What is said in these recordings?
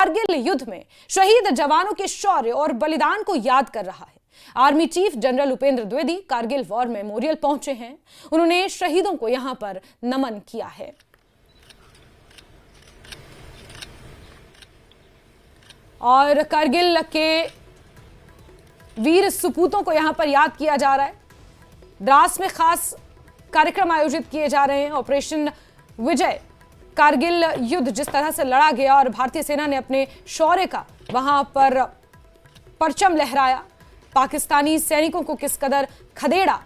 कारगिल युद्ध में शहीद जवानों के शौर्य और बलिदान को याद कर रहा है। Army chief general Upendra Dwivedi Kargil war memorial पहुंचे हैं। उन्होंने शहीदों को यहां पर नमन किया है। और कारगिल के वीर सपूतों को यहां पर याद किया जा रहा है। द्रास में खास कार्यक्रम आयोजित किए जा रहे हैं। ऑपरेशन विजय, कारगिल युद्ध जिस तरह से लड़ा गया और भारतीय सेना ने अपने शौर्य का वहां पर परचम लहराया, पाकिस्तानी सैनिकों को किस कदर खदेड़ा।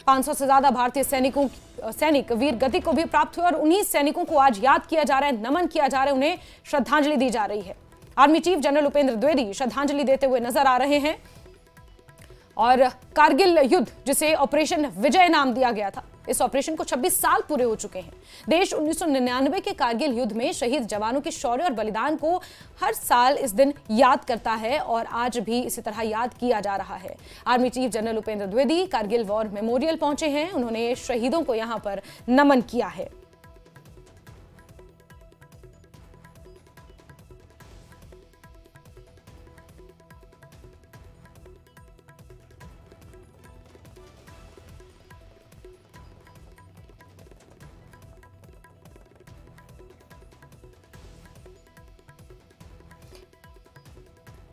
500 से ज्यादा भारतीय सैनिक वीर गति को भी प्राप्त हुए और उन्हीं सैनिकों को आज याद किया जा रहा है, नमन किया जा रहा है, उन्हें श्रद्धांजलि दी जा रही है। Army chief general Upendra Dwivedi श्रद्धांजलि देते हुए नजर आ रहे हैं। और कारगिल युद्ध, जिसे ऑपरेशन विजय नाम दिया गया था, इस ऑपरेशन को 26 साल पूरे हो चुके हैं। देश 1999 के कारगिल युद्ध में शहीद जवानों के शौर्य और बलिदान को हर साल इस दिन याद करता है और आज भी इसी तरह याद किया जा रहा है। Army chief general Upendra Dwivedi Kargil war memorial पहुंचे हैं। उन्होंने शहीदों को यहां पर नमन किया है।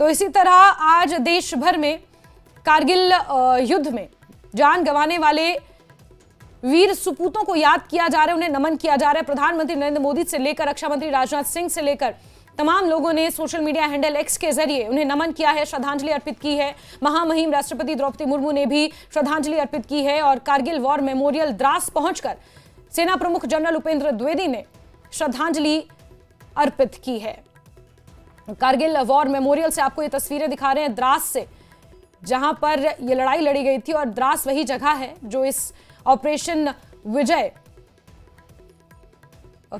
तो इसी तरह आज देश भर में कारगिल युद्ध में जान गंवाने वाले वीर सपूतों को याद किया जा रहा है, उन्हें नमन किया जा रहा है। प्रधानमंत्री नरेंद्र मोदी से लेकर रक्षा मंत्री राजनाथ सिंह से लेकर तमाम लोगों ने सोशल मीडिया हैंडल एक्स के जरिए उन्हें नमन किया है, श्रद्धांजलि अर्पित की है। महामहिम राष्ट्रपति द्रौपदी मुर्मू ने भी श्रद्धांजलि अर्पित की है और कारगिल वॉर मेमोरियल द्रास पहुंचकर सेना प्रमुख जनरल उपेंद्र द्विवेदी ने श्रद्धांजलि अर्पित की है। कारगिल वॉर मेमोरियल से आपको ये तस्वीरें दिखा रहे हैं द्रास से, जहां पर ये लड़ाई लड़ी गई थी और द्रास वही जगह है जो इस ऑपरेशन विजय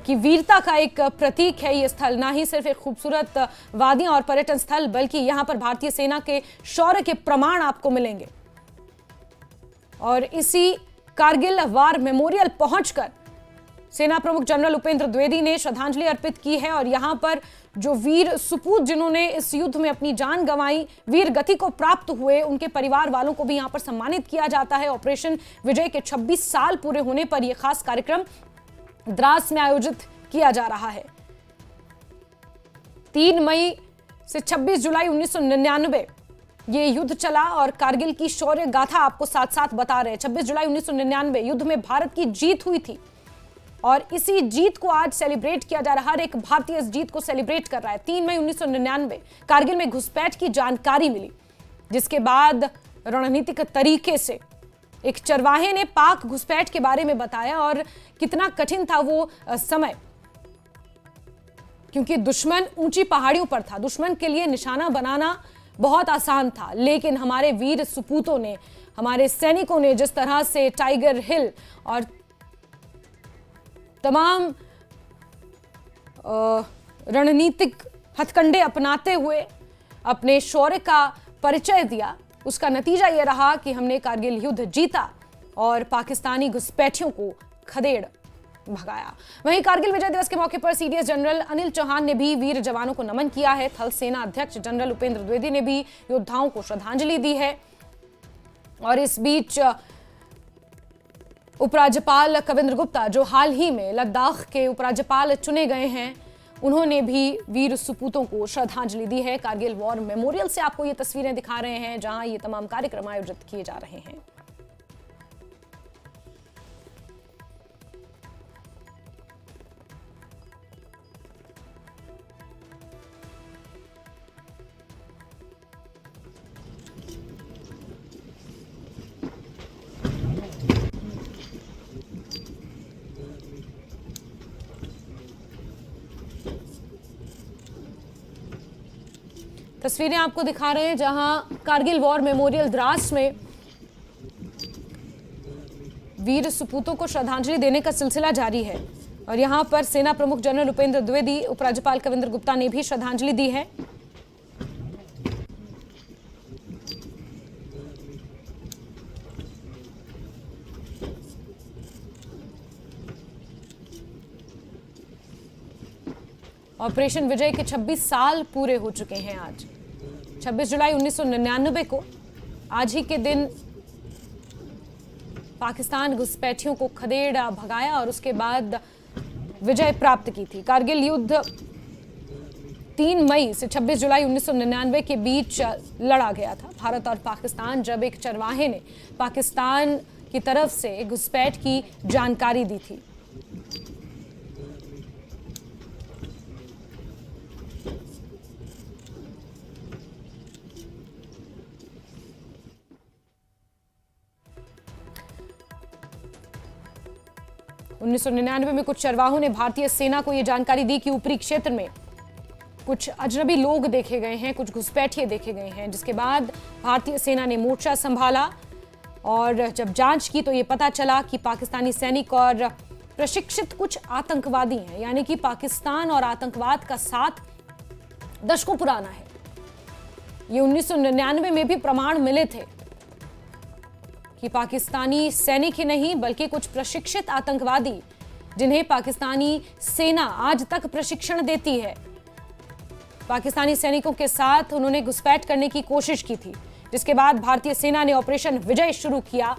की वीरता का एक प्रतीक है। ये स्थल ना ही सिर्फ एक खूबसूरत वादियां और पर्यटन स्थल, बल्कि यहां पर भारतीय सेना के शौर्य के प्रमाण आपको मिलेंगे। और इसी कारगिल वॉर मेमोरियल पहुंचकर सेना प्रमुख जनरल उपेंद्र द्विवेदी ने श्रद्धांजलि अर्पित की है और यहां पर जो वीर सपूत जिन्होंने इस युद्ध में अपनी जान गंवाई, वीर गति को प्राप्त हुए, उनके परिवार वालों को भी यहां पर सम्मानित किया जाता है। ऑपरेशन विजय के 26 साल पूरे होने पर यह खास कार्यक्रम द्रास में आयोजित किया जा रहा है। 3 मई से 26 जुलाई 1999 ये युद्ध चला और कारगिल की शौर्य गाथा आपको साथ साथ बता रहे हैं। 26 जुलाई 1999 युद्ध में भारत की जीत हुई थी और इसी जीत को आज सेलिब्रेट किया जा रहा है। हर एक भारतीय इस जीत को सेलिब्रेट कर रहा है। 3 मई 1999 कारगिल में घुसपैठ की जानकारी मिली, जिसके बाद रणनीतिक तरीके से एक चरवाहे ने पाक घुसपैठ के बारे में बताया और कितना कठिन था वो समय, क्योंकि दुश्मन ऊंची पहाड़ियों पर था। दुश्मन के लिए निशाना बनाना बहुत आसान था, लेकिन हमारे वीर सपूतों ने, हमारे सैनिकों ने जिस तरह से टाइगर हिल और तमाम रणनीतिक हथकंडे अपनाते हुए अपने शौर्य का परिचय दिया, उसका नतीजा यह रहा कि हमने कारगिल युद्ध जीता और पाकिस्तानी घुसपैठियों को खदेड़ भगाया। वहीं कारगिल विजय दिवस के मौके पर सीडीएस जनरल अनिल चौहान ने भी वीर जवानों को नमन किया है। थल सेना अध्यक्ष जनरल उपेंद्र द्विवेदी ने भी योद्धाओं को श्रद्धांजलि दी है। और इस बीच उपराज्यपाल कविंद्र गुप्ता, जो हाल ही में लद्दाख के उपराज्यपाल चुने गए हैं, उन्होंने भी वीर सपूतों को श्रद्धांजलि दी है। कारगिल वॉर मेमोरियल से आपको ये तस्वीरें दिखा रहे हैं जहां ये तमाम कार्यक्रम आयोजित किए जा रहे हैं। तस्वीरें आपको दिखा रहे हैं जहां कारगिल वॉर मेमोरियल द्रास में वीर सपूतों को श्रद्धांजलि देने का सिलसिला जारी है। और यहां पर सेना प्रमुख जनरल उपेंद्र द्विवेदी, उपराज्यपाल कविंद्र गुप्ता ने भी श्रद्धांजलि दी है। ऑपरेशन विजय के 26 साल पूरे हो चुके हैं आज। 26 जुलाई 1999 को आज ही के दिन पाकिस्तान घुसपैठियों को खदेड़ भगाया और उसके बाद विजय प्राप्त की थी। कारगिल युद्ध 3 मई से 26 जुलाई 1999 के बीच लड़ा गया था। भारत और पाकिस्तान जब एक चरवाहे ने पाकिस्तान की तरफ से घुसपैठ की जानकारी दी थी। उन्नीस सौ 1999 में कुछ चरवाहों ने भारतीय सेना को यह जानकारी दी कि ऊपरी क्षेत्र में कुछ अजनबी लोग देखे गए हैं, कुछ घुसपैठिए देखे गए हैं, जिसके बाद भारतीय सेना ने मोर्चा संभाला और जब जांच की तो ये पता चला कि पाकिस्तानी सैनिक और प्रशिक्षित कुछ आतंकवादी हैं। यानी कि पाकिस्तान और आतंकवाद का साथ दशकों पुराना है। ये 1999 में भी प्रमाण मिले थे कि पाकिस्तानी सैनिक ही नहीं बल्कि कुछ प्रशिक्षित आतंकवादी, जिन्हें पाकिस्तानी सेना आज तक प्रशिक्षण देती है, पाकिस्तानी सैनिकों के साथ उन्होंने घुसपैठ करने की कोशिश की थी। जिसके बाद भारतीय सेना ने ऑपरेशन विजय शुरू किया।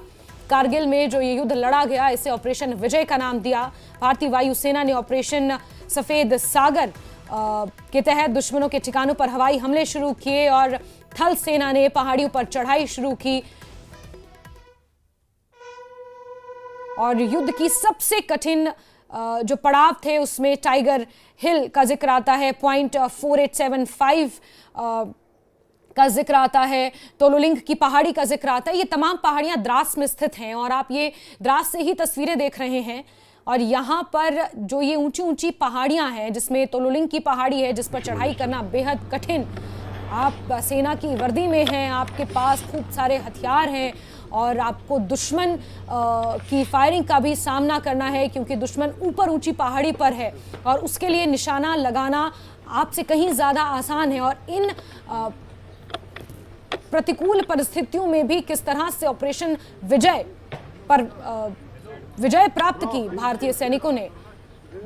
कारगिल में जो ये युद्ध लड़ा गया, इसे ऑपरेशन विजय का नाम दिया। भारतीय वायुसेना ने ऑपरेशन सफेद सागर के तहत दुश्मनों के ठिकानों पर हवाई हमले शुरू किए और थल सेना ने पहाड़ियों पर चढ़ाई शुरू की और युद्ध की सबसे कठिन जो पड़ाव थे उसमें टाइगर हिल का जिक्र आता है, पॉइंट 4875 का जिक्र आता है, तोलोलिंग की पहाड़ी का जिक्र आता है। ये तमाम पहाड़ियां द्रास में स्थित हैं और आप ये द्रास से ही तस्वीरें देख रहे हैं। और यहाँ पर जो ये ऊंची ऊंची पहाड़ियां हैं, जिसमें तोलोलिंग की पहाड़ी है जिस पर चढ़ाई करना बेहद कठिन। आप सेना की वर्दी में हैं, आपके पास खूब सारे हथियार हैं और आपको दुश्मन की फायरिंग का भी सामना करना है, क्योंकि दुश्मन ऊपर ऊंची पहाड़ी पर है और उसके लिए निशाना लगाना आपसे कहीं ज़्यादा आसान है। और इन प्रतिकूल परिस्थितियों में भी किस तरह से ऑपरेशन विजय पर विजय प्राप्त की भारतीय सैनिकों ने,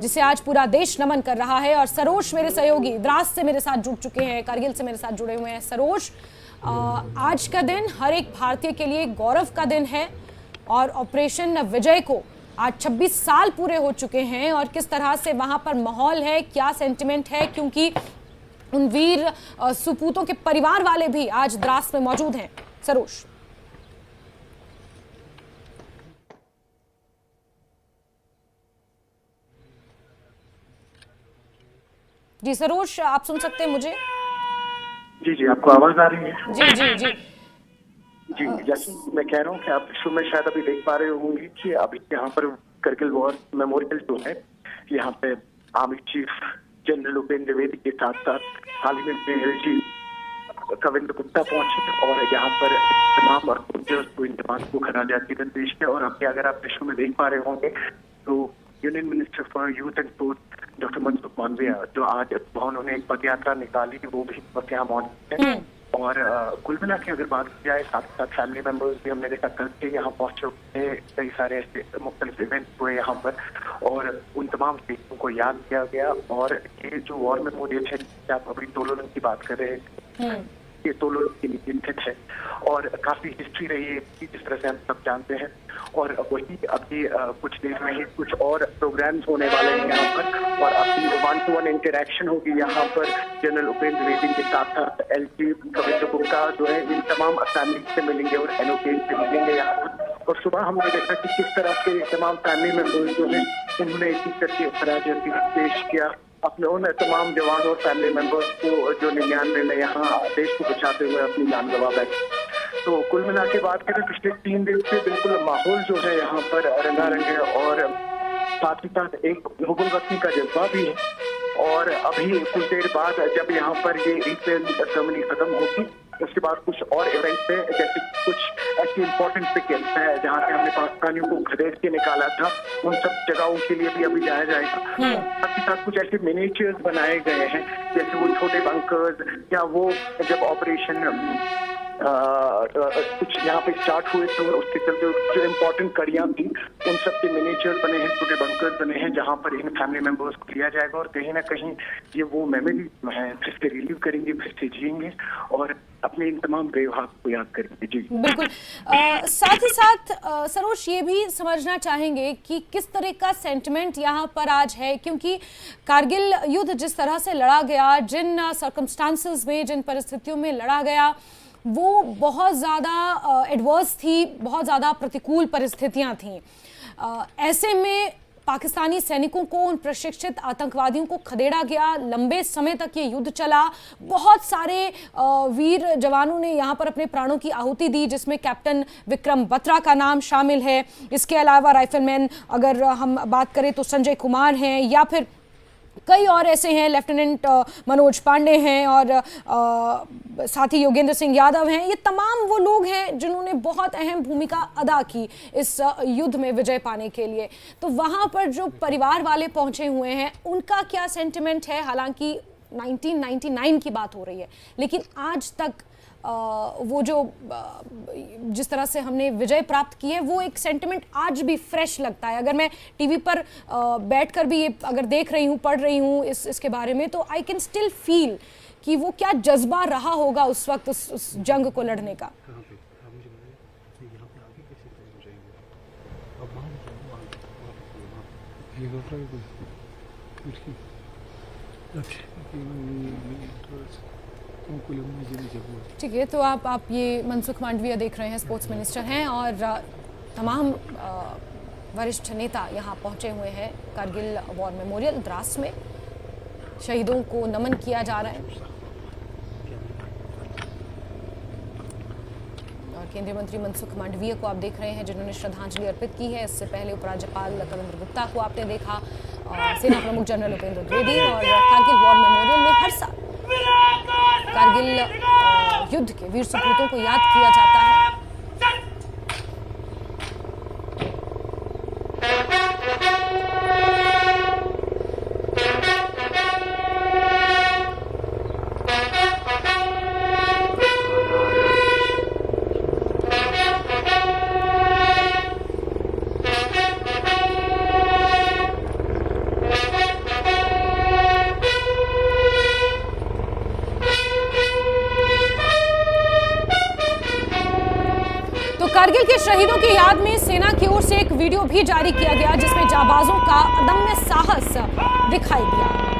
जिसे आज पूरा देश नमन कर रहा है। और सरोज मेरे सहयोगी द्रास से मेरे साथ जुड़ चुके हैं, कारगिल से मेरे साथ जुड़े हुए हैं। सरोज, आज का दिन हर एक भारतीय के लिए गौरव का दिन है और ऑपरेशन विजय को आज 26 साल पूरे हो चुके हैं और किस तरह से वहां पर माहौल है, क्या सेंटिमेंट है, क्योंकि उन वीर सुपूतों के परिवार वाले भी आज द्रास में मौजूद हैं। सरोज। जी सरोज, आप सुन सकते हैं मुझे? जी जी, आपको आवाज आ रही है? जी जी जी जी, जैसे मैं कह रहा हूँ कि आप विश्व में शायद अभी देख पा रहे होंगे कि अभी यहाँ पर करगिल वॉर मेमोरियल जो है, यहाँ पे army chief general Upendra Dwivedi के साथ साथ हाल ही में एलजी कविंद्र गुप्ता पहुंचे और यहाँ पर तमाम को इन जवान को खरा जाती पेश किया। और अभी अगर आप विश्व में देख पा रहे होंगे तो union minister for youth and sports doctor Mansukh Mandaviya, जो आज उन्होंने एक पद यात्रा निकाली, वो भी वक्त यहाँ मौजूद है। और कुल मिला के अगर बात की जाए, साथ साथ फैमिली मेंबर्स भी हमने देखा कल से यहाँ पहुंचे हुए, कई सारे ऐसे मुख्तलिफ इवेंट्स हुए यहाँ पर और उन तमाम चीजों को याद किया गया। और ये जो वॉर मेमोरियल है, आप अभी तोलोलिंग की बात कर रहे हैं, ये तोलोलिंग के नीचे स्थित है और काफी हिस्ट्री रही है जिस तरह से हम सब जानते हैं। और वही अभी कुछ देर में ही कुछ और प्रोग्राम्स होने वाले हैं यहाँ पर और अभी 1-to-1 इंटरेक्शन होगी यहाँ पर जनरल उपेंद्र द्विवेदी के साथ साथ एलजी कविंद्र गुप्ता जो है इन तमाम फैमिली से मिलेंगे और एनओके से मिलेंगे यहाँ पर। और सुबह हमने देखा कि किस तरह से तमाम फैमिली मेंबर्स जो है उन्होंने एक करके खराज पेश किया अपने उन तमाम जवान और फैमिली मेंबर्स को जो 99 में यहाँ देश को बचाते हुए अपनी जान गंवा बैठे। तो कुल मिला के बात करें, पिछले 3 दिन से बिल्कुल माहौल जो है यहाँ पर रंगारंग है और साथ ही साथ एक हुबुल-वतनी का जज्बा भी है। और अभी कुछ देर बाद जब यहाँ पर ये ईद सेरेमनी खत्म होगी, उसके बाद कुछ और इवेंट है, जैसे कुछ ऐसी इंपॉर्टेंट पिकेट्स है जहाँ से हमने पाकिस्तानियों को खदेड़ के निकाला था, उन सब जगहों के लिए भी अभी जाया जाएगा। साथ ही साथ कुछ ऐसे मिनिएचर्स बनाए गए हैं, जैसे वो छोटे बंकर्स या वो जब ऑपरेशन कुछ यहाँ पे स्टार्ट हुए, तो उसके चलते जो इम्पोर्टेंट कड़ियाँ थी उन सब के मिनिएचर बने हैं, छोटे बंकर बने हैं, जहाँ पर इन फैमिली मेंबर्स को लिया जाएगा और कहीं ना कहीं ये वो मेमोरी है फिर से रिलीव करेंगे, फिर से जिएंगे और अपने इन तमाम बेवहाक को याद करेंगे। जी बिल्कुल। साथ ही साथ सरोज ये भी समझना चाहेंगे कि किस तरह का सेंटिमेंट यहाँ पर आज है, क्योंकि कारगिल युद्ध जिस तरह से लड़ा गया, जिन सर्कमस्टांसेस में, जिन परिस्थितियों में लड़ा गया, वो बहुत ज़्यादा एडवर्स थी, बहुत ज़्यादा प्रतिकूल परिस्थितियाँ थीं। ऐसे में पाकिस्तानी सैनिकों को, उन प्रशिक्षित आतंकवादियों को खदेड़ा गया, लंबे समय तक ये युद्ध चला, बहुत सारे वीर जवानों ने यहाँ पर अपने प्राणों की आहुति दी, जिसमें कैप्टन विक्रम बत्रा का नाम शामिल है। इसके अलावा राइफलमैन अगर हम बात करें तो संजय कुमार हैं, या फिर कई और ऐसे हैं, लेफ्टिनेंट मनोज पांडे हैं और साथ ही योगेंद्र सिंह यादव हैं। ये तमाम वो लोग हैं जिन्होंने बहुत अहम भूमिका अदा की इस युद्ध में विजय पाने के लिए। तो वहाँ पर जो परिवार वाले पहुँचे हुए हैं, उनका क्या सेंटिमेंट है? हालांकि 1999 की बात हो रही है, लेकिन आज तक वो जो जिस तरह से हमने विजय प्राप्त की है, वो एक सेंटिमेंट आज भी फ्रेश लगता है। अगर मैं टीवी पर बैठकर भी ये अगर देख रही हूँ, पढ़ रही हूँ इसके बारे में, तो आई कैन स्टिल फील कि वो क्या जज्बा रहा होगा उस वक्त उस जंग को लड़ने का। ठीक है, तो आप ये मनसुख मांडविया देख रहे हैं, स्पोर्ट्स मिनिस्टर हैं, और तमाम वरिष्ठ नेता यहाँ पहुँचे हुए हैं कारगिल वॉर मेमोरियल द्रास में। शहीदों को नमन किया जा रहा है और केंद्रीय मंत्री मनसुख मांडविया को आप देख रहे हैं, जिन्होंने श्रद्धांजलि अर्पित की है। इससे पहले उपराज्यपाल कविंद्र गुप्ता को आपने देखा, और सेना प्रमुख जनरल उपेंद्र द्विवेदी। और कारगिल वॉर मेमोरियल में हर साल कारगिल युद्ध के वीर सपूतों को याद किया जाता है। कारगिल के शहीदों की याद में सेना की ओर से एक वीडियो भी जारी किया गया, जिसमें जाबाजों का अदम्य साहस दिखाई दिया।